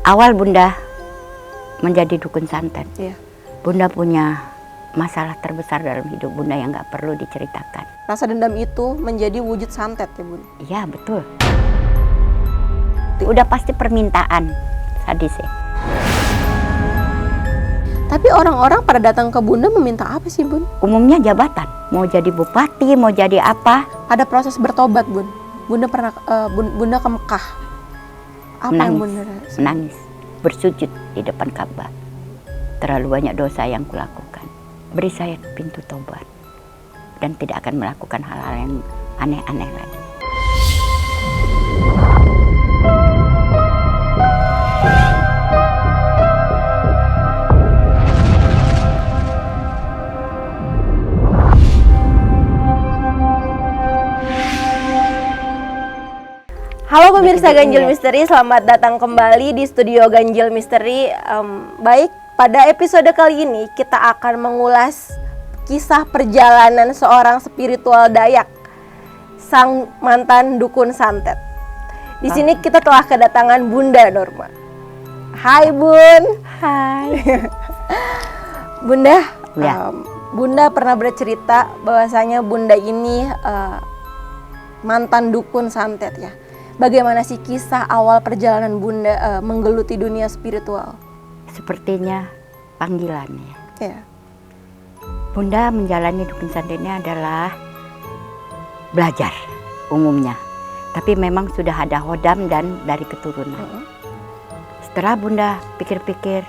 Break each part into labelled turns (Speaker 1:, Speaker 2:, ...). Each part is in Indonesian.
Speaker 1: Awal Bunda menjadi dukun santet,
Speaker 2: Iya.
Speaker 1: Bunda punya masalah terbesar dalam hidup Bunda yang nggak perlu diceritakan.
Speaker 2: Rasa dendam itu menjadi wujud santet ya Bun?
Speaker 1: Iya betul. Udah pasti permintaan sadis ya.
Speaker 2: Tapi orang-orang pada datang ke Bunda meminta apa sih Bun?
Speaker 1: Umumnya jabatan, mau jadi bupati, mau jadi apa.
Speaker 2: Ada proses bertobat Bun. Bunda pernah Bunda ke Mekah. Apa yang Bunda rasain?
Speaker 1: Menangis, bersujud di depan Ka'bah. Terlalu banyak dosa yang kulakukan. Beri saya pintu tobat dan tidak akan melakukan hal-hal yang aneh-aneh lagi.
Speaker 2: Halo pemirsa Ganjil Misteri, selamat datang kembali di studio Ganjil Misteri. Baik, pada episode kali ini kita akan mengulas kisah perjalanan seorang spiritual Dayak, sang mantan dukun santet. Di sini kita telah kedatangan Bunda Norma. Hai Bun.
Speaker 1: Hai.
Speaker 2: Bunda,
Speaker 1: Ya.
Speaker 2: Bunda pernah bercerita bahwasanya Bunda ini mantan dukun santet ya. Bagaimana sih kisah awal perjalanan Bunda menggeluti dunia spiritual?
Speaker 1: Sepertinya panggilannya.
Speaker 2: Ya.
Speaker 1: Bunda menjalani dukun santetnya adalah belajar umumnya. Tapi memang sudah ada hodam dan dari keturunan. Setelah Bunda pikir-pikir,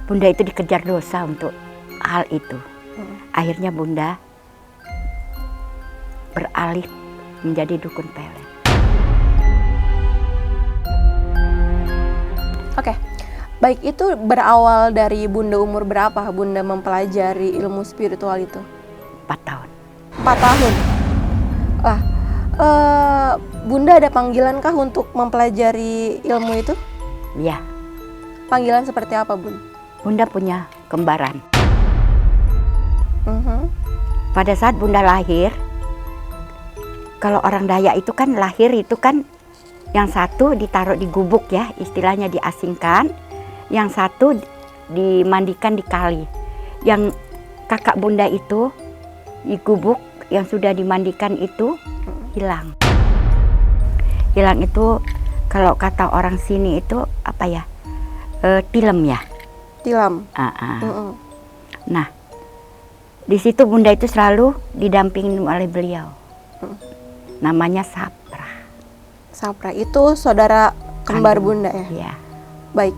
Speaker 1: Bunda itu dikejar dosa untuk hal itu. Akhirnya Bunda beralih menjadi dukun pelet.
Speaker 2: Oke, baik, itu berawal dari Bunda umur berapa Bunda mempelajari ilmu spiritual itu?
Speaker 1: 4 tahun.
Speaker 2: 4 tahun? Lah, Bunda ada panggilankah untuk mempelajari ilmu itu?
Speaker 1: Ya,
Speaker 2: Panggilan seperti apa Bun?
Speaker 1: Bunda punya kembaran. Pada saat Bunda lahir, kalau orang Dayak itu kan lahir itu kan yang satu ditaruh di gubuk ya, istilahnya diasingkan. Yang satu dimandikan di kali. Yang kakak Bunda itu di gubuk yang sudah dimandikan itu hilang. Hilang itu kalau kata orang sini itu apa ya? Tilem ya.
Speaker 2: Tilam.
Speaker 1: Nah, di situ Bunda itu selalu didampingi oleh beliau. Namanya Sapra.
Speaker 2: Sapra itu saudara kembar Bunda ya?
Speaker 1: Iya.
Speaker 2: Baik,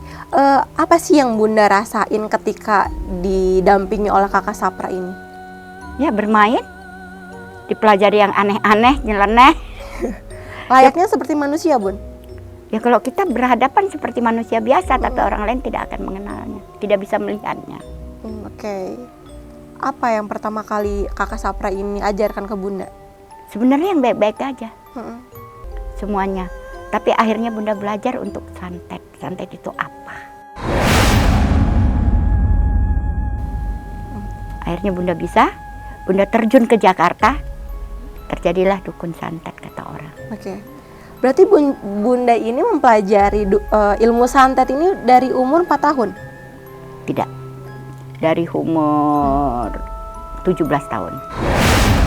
Speaker 2: apa sih yang Bunda rasain ketika didampingi oleh kakak Sapra ini?
Speaker 1: Ya bermain, dipelajari yang aneh-aneh, nyeleneh.
Speaker 2: Layaknya seperti manusia Bun?
Speaker 1: Ya kalau kita berhadapan seperti manusia biasa, tapi orang lain tidak akan mengenalnya, tidak bisa melihatnya.
Speaker 2: Oke. Apa yang pertama kali kakak Sapra ini ajarkan ke Bunda?
Speaker 1: Sebenarnya yang baik-baik aja, semuanya. Tapi akhirnya Bunda belajar untuk santet. Santet itu apa? Akhirnya Bunda bisa, Bunda terjun ke Jakarta, terjadilah dukun santet kata orang.
Speaker 2: Oke. Berarti Bunda ini mempelajari ilmu santet ini dari umur 4 tahun?
Speaker 1: Tidak, dari umur 17 tahun.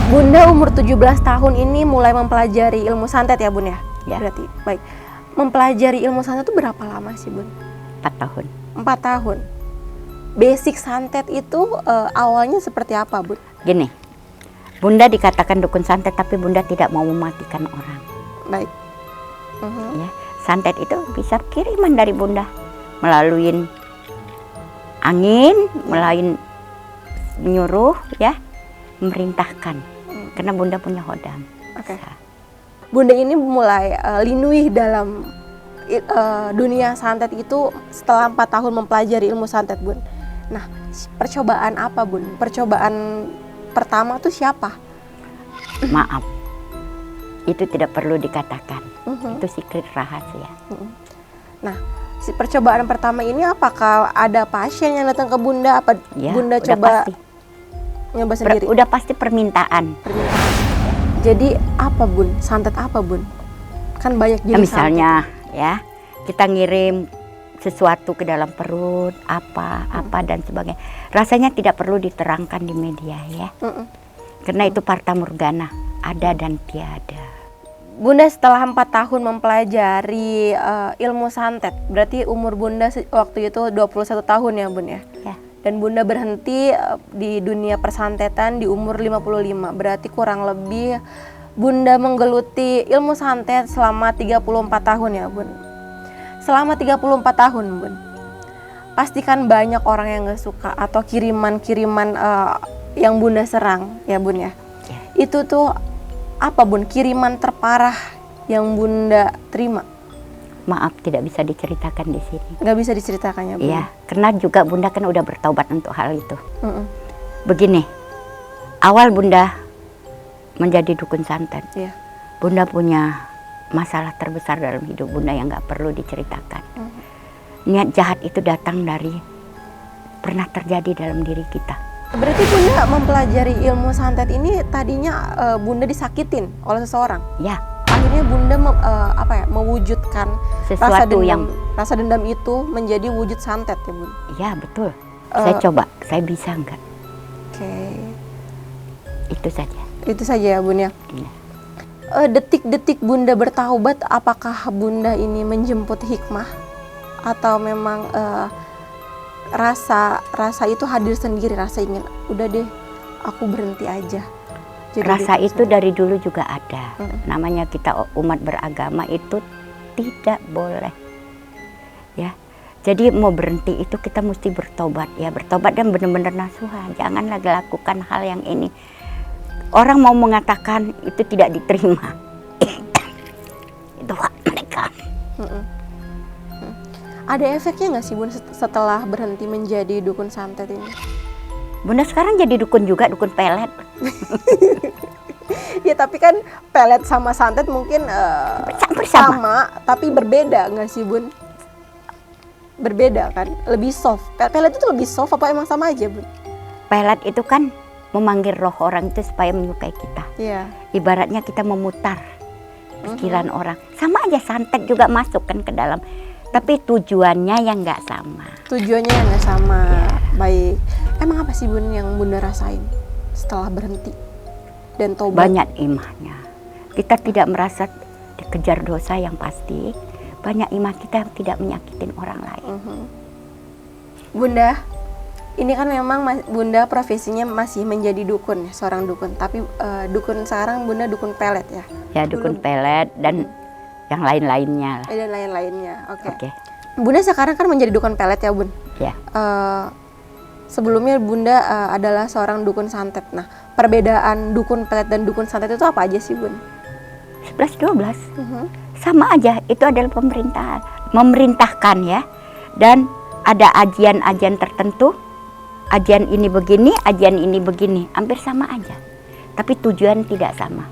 Speaker 2: Bunda umur 17 tahun ini mulai mempelajari ilmu santet ya Bun ya?
Speaker 1: Ya.
Speaker 2: Berarti, baik. Mempelajari ilmu santet itu berapa lama sih Bun?
Speaker 1: 4 tahun.
Speaker 2: 4 tahun. Basic santet itu awalnya seperti apa Bun?
Speaker 1: Gini, Bunda dikatakan dukun santet tapi Bunda tidak mau mematikan orang.
Speaker 2: Baik.
Speaker 1: Ya, santet itu bisa kiriman dari Bunda melalui angin, melalui nyuruh ya, memerintahkan. Karena Bunda punya hodam.
Speaker 2: Oke. Bunda ini mulai linui dalam dunia santet itu setelah 4 tahun mempelajari ilmu santet Bun. Nah, percobaan apa Bun? Percobaan pertama tuh siapa?
Speaker 1: Maaf, itu tidak perlu dikatakan. Itu secret rahasia.
Speaker 2: Nah, si percobaan pertama ini apakah ada pasien yang datang ke Bunda? Apa
Speaker 1: Ya,
Speaker 2: Bunda
Speaker 1: udah
Speaker 2: coba
Speaker 1: pasti.
Speaker 2: nyoba sendiri?
Speaker 1: Udah pasti permintaan.
Speaker 2: Jadi apa Bun? Santet apa Bun? Kan banyak jenis
Speaker 1: Misalnya ya, kita ngirim sesuatu ke dalam perut, apa dan sebagainya. Rasanya tidak perlu diterangkan di media ya. Karena itu Fata Morgana, ada dan tiada.
Speaker 2: Bunda setelah 4 tahun mempelajari ilmu santet, berarti umur Bunda waktu itu 21 tahun ya Bun ya?
Speaker 1: Ya.
Speaker 2: Dan Bunda berhenti di dunia persantetan di umur 55, berarti kurang lebih Bunda menggeluti ilmu santet selama 34 tahun ya Bun. Selama 34 tahun Bun, pastikan banyak orang yang gak suka atau kiriman-kiriman yang Bunda serang ya Bun ya. Itu tuh apa Bun, kiriman terparah yang Bunda terima?
Speaker 1: Maaf, tidak bisa diceritakan di sini.
Speaker 2: Gak bisa diceritakan ya Bun?
Speaker 1: Iya, karena juga Bunda kan udah bertaubat untuk hal itu. Begini, awal Bunda menjadi dukun santet, Bunda punya masalah terbesar dalam hidup Bunda yang gak perlu diceritakan. Niat jahat itu datang dari pernah terjadi dalam diri kita.
Speaker 2: Berarti Bunda mempelajari ilmu santet ini tadinya Bunda disakitin oleh seseorang?
Speaker 1: Ya.
Speaker 2: Akhirnya Bunda mewujudkan
Speaker 1: Sesuatu
Speaker 2: rasa dendam itu menjadi wujud santet ya Bun?
Speaker 1: Ya betul. Saya coba, saya bisa enggak?
Speaker 2: Oke.
Speaker 1: Itu saja.
Speaker 2: Itu saja ya Bun ya?
Speaker 1: Iya.
Speaker 2: Detik-detik Bunda bertaubat, apakah Bunda ini menjemput hikmah? Atau memang rasa itu hadir sendiri, rasa ingin udah deh aku berhenti aja? Jadi
Speaker 1: rasa itu dari dulu juga ada. Namanya kita umat beragama itu tidak boleh ya. Jadi mau berhenti itu kita mesti bertobat ya, bertobat dan benar-benar nasuha. Jangan lagi lakukan hal yang ini. Orang mau mengatakan itu tidak diterima. Itu hak mereka.
Speaker 2: Ada efeknya nggak sih Bun setelah berhenti menjadi dukun santet ini?
Speaker 1: Bunda sekarang jadi dukun juga, dukun pelet.
Speaker 2: Ya tapi kan pelet sama santet mungkin sama, tapi berbeda nggak sih Bun? Berbeda kan? Lebih soft. Pelet itu lebih soft apa emang sama aja Bun?
Speaker 1: Pelet itu kan memanggil roh orang itu supaya menyukai kita.
Speaker 2: Iya.
Speaker 1: Ibaratnya kita memutar pikiran orang. Sama aja santet juga masuk kan ke dalam. Tapi tujuannya yang nggak sama.
Speaker 2: Tujuannya yang nggak sama. Baik. Emang apa sih Bun yang Bunda rasain setelah berhenti dan tobat?
Speaker 1: Banyak imahnya. Kita tidak merasa dikejar dosa yang pasti. Banyak imah kita yang tidak menyakitin orang lain.
Speaker 2: Bunda, ini kan memang Bunda profesinya masih menjadi dukun, seorang dukun. Tapi dukun sekarang Bunda dukun pelet ya?
Speaker 1: Ya dukun pelet dan yang lain-lainnya lah.
Speaker 2: Dan lain-lainnya, oke.
Speaker 1: Bunda
Speaker 2: sekarang kan menjadi dukun pelet ya Bun?
Speaker 1: Ya.
Speaker 2: Sebelumnya Bunda adalah seorang dukun santet. Nah, perbedaan dukun pelet dan dukun santet itu apa aja sih Bun?
Speaker 1: 11-12. Sama aja, itu adalah pemerintahan. Memerintahkan ya. Dan ada ajian-ajian tertentu. Ajian ini begini, ajian ini begini. Hampir sama aja. Tapi tujuan tidak sama.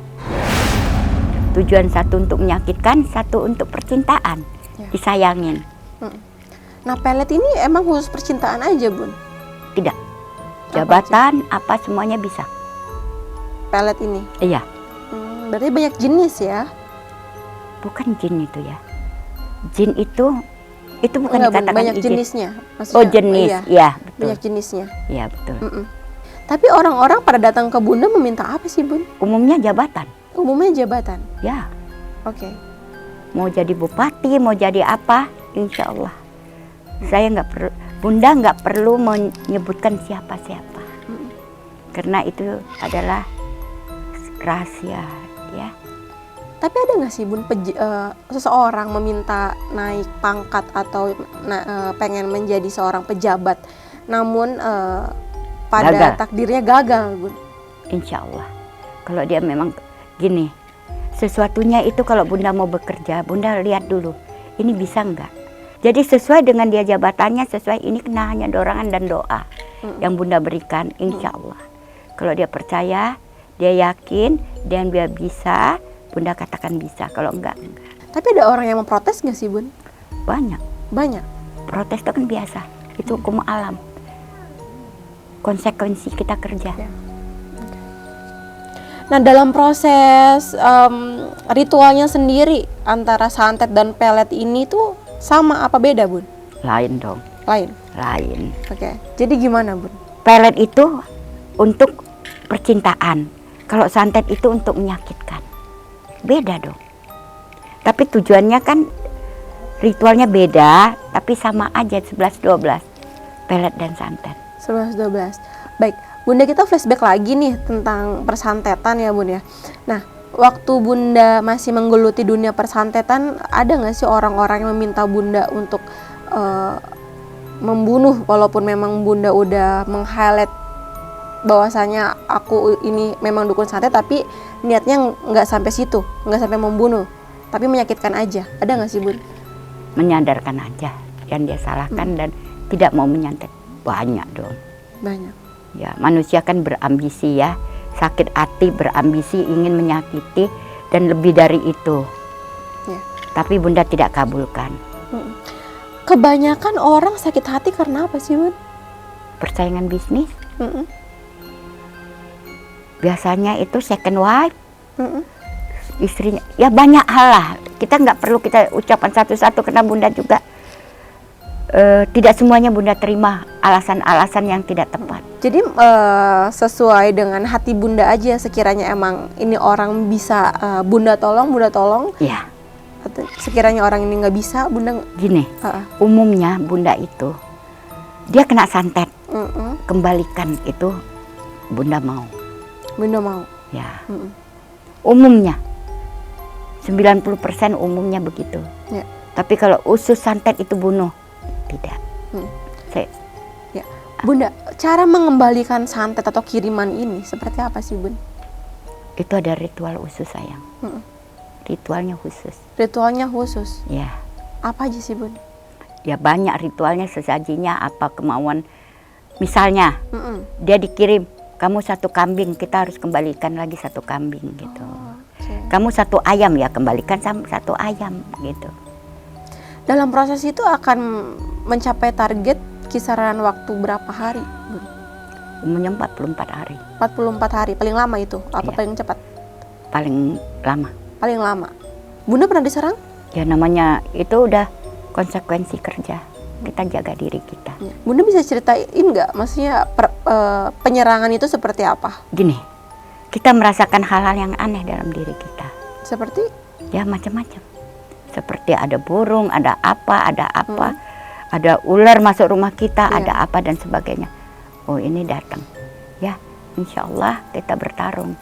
Speaker 1: Tujuan satu untuk menyakitkan, satu untuk percintaan. Disayangin.
Speaker 2: Nah, pelet ini emang khusus percintaan aja Bun?
Speaker 1: Tidak. Jabatan, apa semuanya bisa.
Speaker 2: Pelet ini?
Speaker 1: Iya.
Speaker 2: Berarti banyak jenis ya?
Speaker 1: Bukan jin itu ya. Jin itu bukan dikatakan
Speaker 2: banyak
Speaker 1: izin.
Speaker 2: Jenisnya.
Speaker 1: Maksudnya, jenis, iya betul.
Speaker 2: Banyak jenisnya.
Speaker 1: Iya betul.
Speaker 2: Tapi orang-orang pada datang ke Bunda meminta apa sih Bun?
Speaker 1: Umumnya jabatan.
Speaker 2: Umumnya jabatan?
Speaker 1: Ya.
Speaker 2: Oke.
Speaker 1: Mau jadi bupati, mau jadi apa, insya Allah. Saya nggak perlu, Bunda nggak perlu menyebutkan siapa-siapa. Karena itu adalah rahasia ya.
Speaker 2: Tapi ada nggak sih Bun seseorang meminta naik pangkat atau pengen menjadi seorang pejabat, namun pada takdirnya gagal Bun?
Speaker 1: Insya Allah. Kalau dia memang gini, sesuatunya itu kalau Bunda mau bekerja, Bunda lihat dulu, ini bisa nggak? Jadi sesuai dengan dia jabatannya, sesuai ini kena hanya dorongan dan doa yang Bunda berikan, insya Allah. Kalau dia percaya, dia yakin, dan dia bisa, Bunda katakan bisa, kalau enggak.
Speaker 2: Tapi ada orang yang memprotes nggak sih Bun?
Speaker 1: Banyak.
Speaker 2: Banyak?
Speaker 1: Protes itu kan biasa, itu hukum alam. Konsekuensi kita kerja.
Speaker 2: Nah, dalam proses ritualnya sendiri antara santet dan pelet ini tuh Sama apa beda Bun?
Speaker 1: Lain dong,
Speaker 2: Lain.
Speaker 1: lain.
Speaker 2: Oke. Jadi gimana Bun?
Speaker 1: Pelet itu untuk percintaan. Kalau santet itu untuk menyakitkan. Beda dong. Tapi tujuannya kan ritualnya beda, tapi sama aja 11-12. Pelet dan santet.
Speaker 2: 11-12. Baik, Bunda kita flashback lagi nih tentang persantetan ya Bun ya. Nah, waktu Bunda masih menggeluti dunia persantetan, ada nggak sih orang-orang yang meminta Bunda untuk membunuh, walaupun memang Bunda udah meng-highlight bahwasanya aku ini memang dukun santet, tapi niatnya nggak sampai situ, nggak sampai membunuh, tapi menyakitkan aja. Ada nggak sih Bun?
Speaker 1: Menyadarkan aja yang dia salahkan dan tidak mau menyantet. Banyak dong.
Speaker 2: Banyak.
Speaker 1: Ya, manusia kan berambisi ya, sakit hati, berambisi, ingin menyakiti dan lebih dari itu.
Speaker 2: Ya.
Speaker 1: Tapi Bunda tidak kabulkan.
Speaker 2: Kebanyakan orang sakit hati karena apa sih Bun?
Speaker 1: Persaingan bisnis. Biasanya itu second wife. Istrinya, ya banyak hal lah. Kita nggak perlu kita ucapan satu-satu karena Bunda juga tidak semuanya Bunda terima alasan-alasan yang tidak tepat.
Speaker 2: Jadi sesuai dengan hati Bunda aja, sekiranya emang ini orang bisa Bunda tolong.
Speaker 1: Ya.
Speaker 2: Atau sekiranya orang ini nggak bisa, Bunda
Speaker 1: Gini, umumnya Bunda itu dia kena santet, kembalikan itu Bunda mau.
Speaker 2: Bunda mau.
Speaker 1: Ya. Umumnya 90% umumnya begitu.
Speaker 2: Ya.
Speaker 1: Tapi kalau usus santet itu bunuh, tidak.
Speaker 2: Ya. Bunda, cara mengembalikan santet atau kiriman ini seperti apa sih Bun?
Speaker 1: Itu ada ritual khusus sayang. Ritualnya khusus.
Speaker 2: Ritualnya khusus.
Speaker 1: Ya.
Speaker 2: Apa aja sih Bun?
Speaker 1: Ya banyak ritualnya, sesajinya apa kemauan. Misalnya dia dikirim, kamu 1 kambing, kita harus kembalikan lagi 1 kambing gitu. Kamu 1 ayam, ya kembalikan 1 ayam gitu.
Speaker 2: Dalam proses itu akan mencapai target kisaran waktu berapa hari Bun?
Speaker 1: Umumnya 44 hari.
Speaker 2: 44 hari, paling lama itu? Apa paling cepat?
Speaker 1: Paling lama.
Speaker 2: Paling lama. Bunda pernah diserang?
Speaker 1: Ya namanya itu udah konsekuensi kerja. Kita jaga diri kita.
Speaker 2: Bunda bisa ceritain nggak? Maksudnya penyerangan itu seperti apa?
Speaker 1: Gini, kita merasakan hal-hal yang aneh dalam diri kita.
Speaker 2: Seperti?
Speaker 1: Ya macam-macam. Seperti ada burung, ada apa, ada ular masuk rumah kita, ada apa dan sebagainya. Oh ini datang. Ya, insya Allah kita bertarung.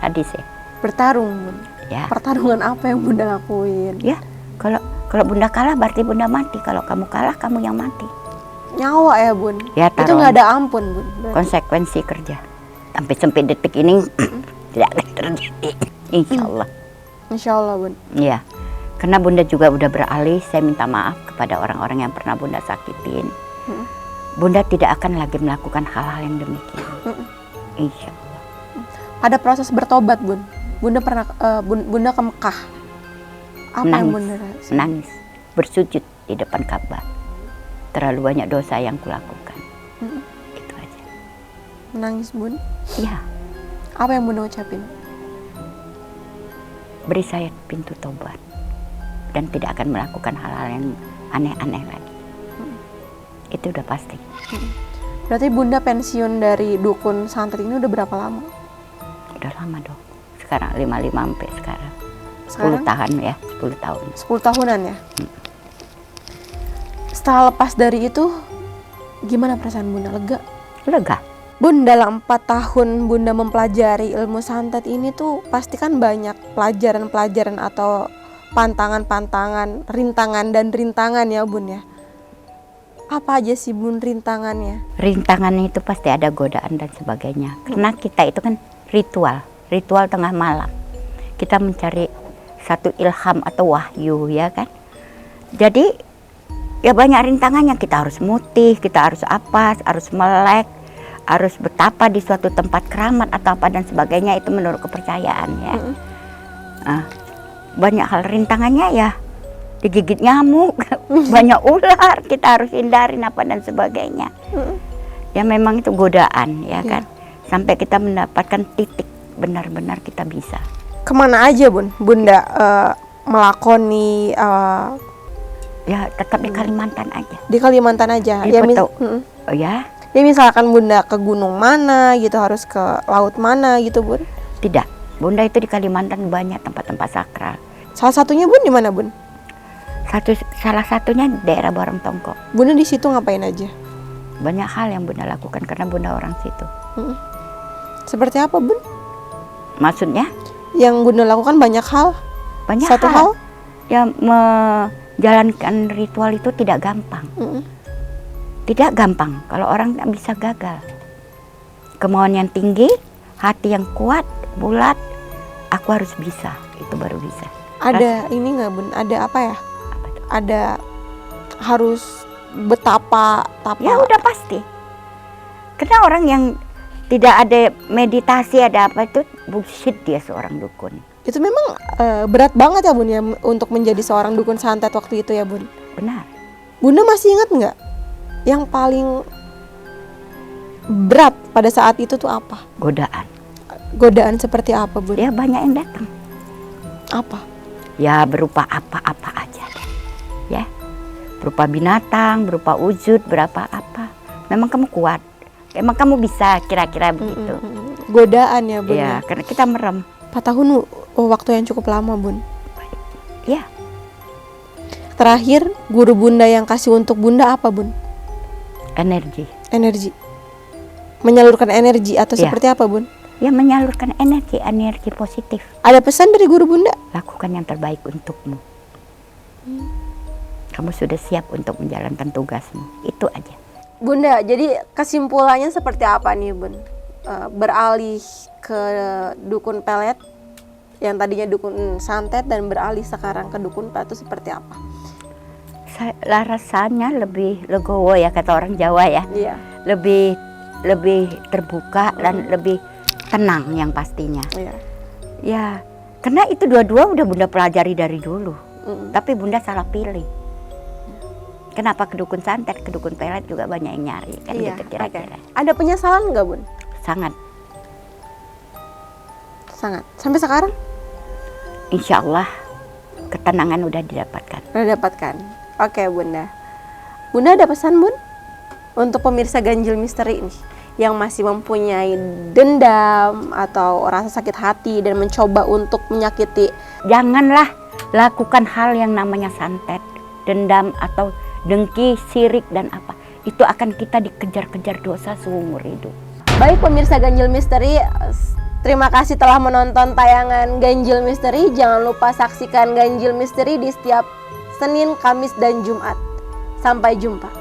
Speaker 1: Sadis ya.
Speaker 2: Bertarung Bun.
Speaker 1: Ya.
Speaker 2: Pertarungan apa yang Bunda lakuin?
Speaker 1: Ya, kalau Bunda kalah berarti Bunda mati. Kalau kamu kalah kamu yang mati.
Speaker 2: Nyawa ya Bun.
Speaker 1: Ya,
Speaker 2: itu nggak ada ampun Bun. Berarti.
Speaker 1: Konsekuensi kerja. Sampai detik ini tidak akan terjadi. Insya Allah.
Speaker 2: Insya Allah Bun.
Speaker 1: Iya. Karena Bunda juga udah beralih, saya minta maaf kepada orang-orang yang pernah Bunda sakitin. Bunda tidak akan lagi melakukan hal-hal yang demikian. Insya Allah.
Speaker 2: Pada proses bertobat Bun, Bunda pernah Bunda ke Mekah. Apa
Speaker 1: Menangis,
Speaker 2: yang Bunda rasain?
Speaker 1: menangis, bersujud di depan Ka'bah. Terlalu banyak dosa yang kulakukan. Itu aja.
Speaker 2: Menangis Bun?
Speaker 1: Iya.
Speaker 2: Apa yang Bunda ucapin?
Speaker 1: Beri saya pintu tobat dan tidak akan melakukan hal-hal yang aneh-aneh lagi. Itu udah pasti.
Speaker 2: Berarti Bunda pensiun dari dukun santet ini udah berapa lama?
Speaker 1: Udah lama dong. Sekarang 55 sampai sekarang. 10
Speaker 2: Sekarang?
Speaker 1: tahun ya, 10 tahun.
Speaker 2: 10 tahunan ya? Setelah lepas dari itu, gimana perasaan Bunda? Lega?
Speaker 1: Lega.
Speaker 2: Bun, dalam 4 tahun Bunda mempelajari ilmu santet ini tuh pasti kan banyak pelajaran-pelajaran atau pantangan-pantangan, rintangan ya Bun ya. Apa aja sih Bun rintangannya?
Speaker 1: Rintangannya itu pasti ada godaan dan sebagainya. Karena kita itu kan ritual tengah malam. Kita mencari satu ilham atau wahyu ya kan. Jadi ya banyak rintangannya, kita harus mutih, kita harus apa, harus melek, harus betapa di suatu tempat keramat atau apa dan sebagainya, itu menurut kepercayaan ya. Banyak hal rintangannya ya, digigit nyamuk, banyak ular, kita harus hindarin apa dan sebagainya. Ya memang itu godaan ya kan, sampai kita mendapatkan titik benar-benar kita bisa.
Speaker 2: Kemana aja Bunda melakoni
Speaker 1: Ya tetap di Kalimantan aja.
Speaker 2: Di Kalimantan aja.
Speaker 1: Di
Speaker 2: Ya,
Speaker 1: Foto. Oh ya,
Speaker 2: ya misalkan Bunda ke gunung mana gitu, harus ke laut mana gitu Bun?
Speaker 1: tidak. Bunda itu di Kalimantan banyak tempat-tempat sakral.
Speaker 2: Salah satunya Bun di mana Bun?
Speaker 1: Salah satunya daerah Borong Tongko.
Speaker 2: Bunda di situ ngapain aja?
Speaker 1: Banyak hal yang Bunda lakukan karena Bunda orang situ.
Speaker 2: Seperti apa Bun?
Speaker 1: Maksudnya
Speaker 2: Yang Bunda lakukan banyak hal?
Speaker 1: banyak
Speaker 2: Satu hal?
Speaker 1: Ya, menjalankan ritual itu tidak gampang. Tidak gampang kalau orang tak bisa gagal. Kemauan yang tinggi, hati yang kuat, bulat, aku harus bisa, itu baru bisa.
Speaker 2: Ada ini nggak Bun? Ada apa ya?
Speaker 1: Apa tuh?
Speaker 2: Ada harus betapa
Speaker 1: Ya udah pasti. Karena orang yang tidak ada meditasi, ada apa itu bullshit, dia seorang dukun.
Speaker 2: Itu memang berat banget ya Bun ya untuk menjadi seorang dukun santet waktu itu ya Bun.
Speaker 1: Benar.
Speaker 2: Bunda masih ingat nggak yang paling berat pada saat itu tuh apa?
Speaker 1: Godaan.
Speaker 2: Godaan seperti apa Bun?
Speaker 1: Ya banyak yang datang.
Speaker 2: Apa?
Speaker 1: Ya berupa apa-apa aja deh. Ya. Berupa binatang, berupa wujud, berapa apa. Memang kamu kuat. Emang kamu bisa, kira-kira begitu.
Speaker 2: Godaan ya Bun
Speaker 1: Ya,
Speaker 2: ya.
Speaker 1: karena kita merem.
Speaker 2: 4 tahun waktu yang cukup lama Bun.
Speaker 1: Ya,
Speaker 2: Terakhir guru Bunda yang kasih untuk Bunda apa Bun?
Speaker 1: energi.
Speaker 2: Energi. Menyalurkan energi atau
Speaker 1: Ya.
Speaker 2: seperti apa Bun?
Speaker 1: Ya, menyalurkan energi positif.
Speaker 2: Ada pesan dari guru Bunda?
Speaker 1: Lakukan yang terbaik untukmu. Kamu sudah siap untuk menjalankan tugasmu. Itu aja.
Speaker 2: Bunda, jadi kesimpulannya seperti apa nih Bun? Beralih ke dukun pelet yang tadinya dukun santet dan beralih sekarang ke dukun pelet itu seperti apa?
Speaker 1: Rasanya lebih legowo ya, kata orang Jawa ya.
Speaker 2: Iya.
Speaker 1: Lebih terbuka dan lebih tenang yang pastinya.
Speaker 2: Iya.
Speaker 1: Ya, karena itu dua-dua udah Bunda pelajari dari dulu. Tapi Bunda salah pilih. Kenapa ke dukun santet, ke dukun pelet juga banyak yang nyari kan
Speaker 2: Iya,
Speaker 1: gitu kira-kira.
Speaker 2: oke. Ada penyesalan nggak Bun?
Speaker 1: Sangat.
Speaker 2: Sangat. Sampai sekarang?
Speaker 1: Insya Allah ketenangan udah didapatkan.
Speaker 2: Udah dapatkan. Oke Bunda. Bunda ada pesan Bun? Untuk pemirsa Ganjil Misteri ini yang masih mempunyai dendam atau rasa sakit hati dan mencoba untuk menyakiti.
Speaker 1: Janganlah lakukan hal yang namanya santet, dendam atau dengki, sirik dan apa. Itu akan kita dikejar-kejar dosa seumur hidup.
Speaker 2: Baik pemirsa Ganjil Misteri, terima kasih telah menonton tayangan Ganjil Misteri. Jangan lupa saksikan Ganjil Misteri di setiap Senin, Kamis, dan Jumat. Sampai jumpa.